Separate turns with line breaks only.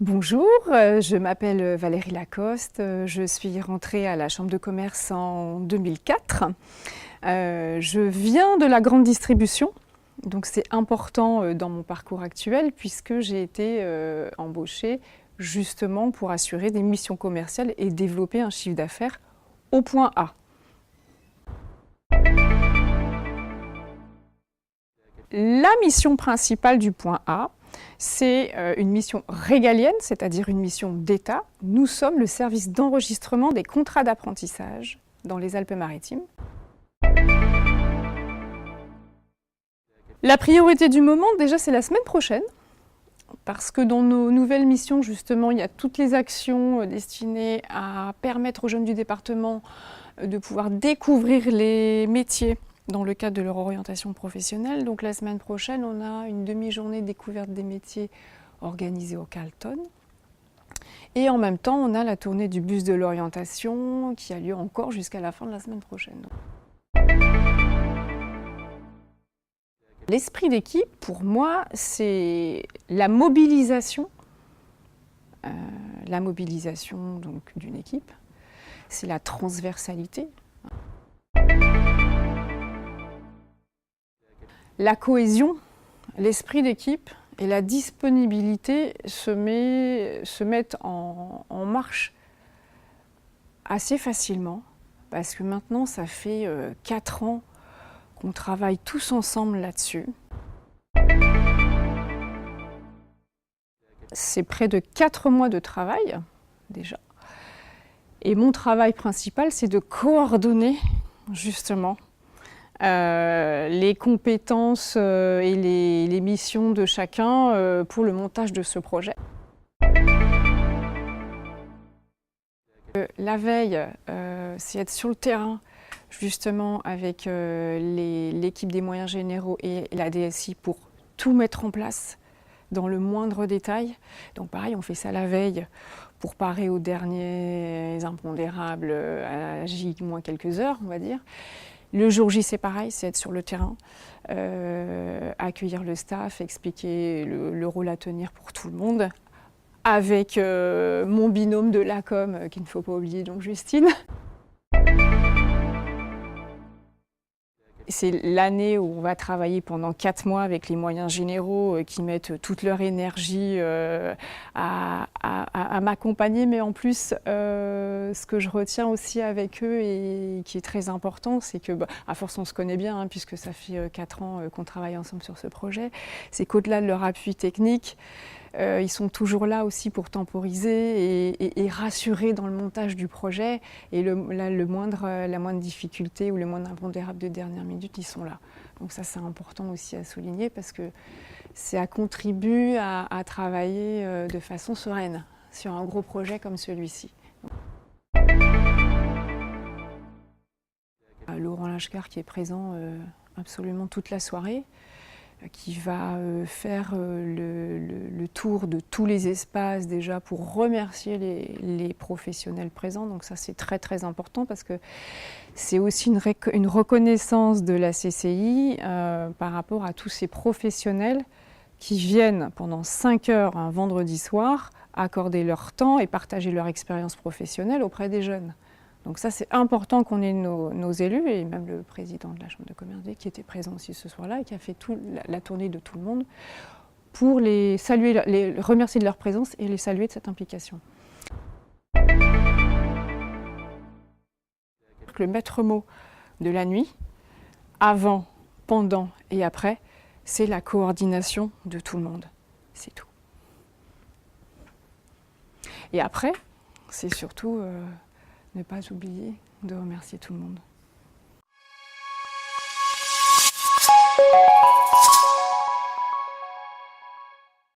Bonjour, je m'appelle Valérie Lacoste, je suis rentrée à la Chambre de commerce en 2004. Je viens de la grande distribution, donc c'est important dans mon parcours actuel puisque j'ai été embauchée justement pour assurer des missions commerciales et développer un chiffre d'affaires au point A. La mission principale du point A, c'est une mission régalienne, c'est-à-dire une mission d'État. Nous sommes le service d'enregistrement des contrats d'apprentissage dans les Alpes-Maritimes. La priorité du moment, déjà, c'est la semaine prochaine, parce que dans nos nouvelles missions, justement, il y a toutes les actions destinées à permettre aux jeunes du département de pouvoir découvrir les métiers dans le cadre de leur orientation professionnelle. Donc la semaine prochaine, on a une demi-journée découverte des métiers organisée au Carlton. Et en même temps, on a la tournée du bus de l'orientation qui a lieu encore jusqu'à la fin de la semaine prochaine. L'esprit d'équipe, pour moi, c'est la mobilisation donc, d'une équipe. C'est la transversalité. La cohésion, l'esprit d'équipe et la disponibilité se mettent en marche assez facilement parce que maintenant ça fait 4 ans qu'on travaille tous ensemble là-dessus. C'est près de 4 mois de travail déjà. Et mon travail principal, c'est de coordonner justement les compétences et les missions de chacun pour le montage de ce projet. La veille, c'est être sur le terrain justement avec l'équipe des moyens généraux et la DSI pour tout mettre en place dans le moindre détail. Donc pareil, on fait ça la veille pour parer aux derniers impondérables à J moins quelques heures, on va dire. Le jour J, c'est pareil, c'est être sur le terrain, accueillir le staff, expliquer le rôle à tenir pour tout le monde, avec mon binôme de la com, qu'il ne faut pas oublier, donc Justine. C'est l'année où on va travailler pendant 4 mois avec les moyens généraux qui mettent toute leur énergie à m'accompagner. Mais en plus, ce que je retiens aussi avec eux et qui est très important, c'est que, à force on se connaît bien, hein, puisque ça fait 4 ans qu'on travaille ensemble sur ce projet, c'est qu'au-delà de leur appui technique, ils sont toujours là aussi pour temporiser et rassurer dans le montage du projet. Et la moindre difficulté ou le moindre impondérable de dernière minute, ils sont là. Donc ça, c'est important aussi à souligner parce que ça contribue à travailler de façon sereine sur un gros projet comme celui-ci. Laurent Lachgar qui est présent absolument toute la soirée, qui va faire le tour de tous les espaces déjà pour remercier les professionnels présents. Donc ça, c'est très très important parce que c'est aussi une reconnaissance de la CCI par rapport à tous ces professionnels qui viennent pendant 5 heures un vendredi soir accorder leur temps et partager leur expérience professionnelle auprès des jeunes. Donc ça, c'est important qu'on ait nos élus, et même le président de la Chambre de commerce qui était présent aussi ce soir-là et qui a fait la tournée de tout le monde pour les saluer, les remercier de leur présence et les saluer de cette implication. Le maître mot de la nuit, avant, pendant et après, c'est la coordination de tout le monde. C'est tout. Et après, c'est surtout ne pas oublier de remercier tout le monde.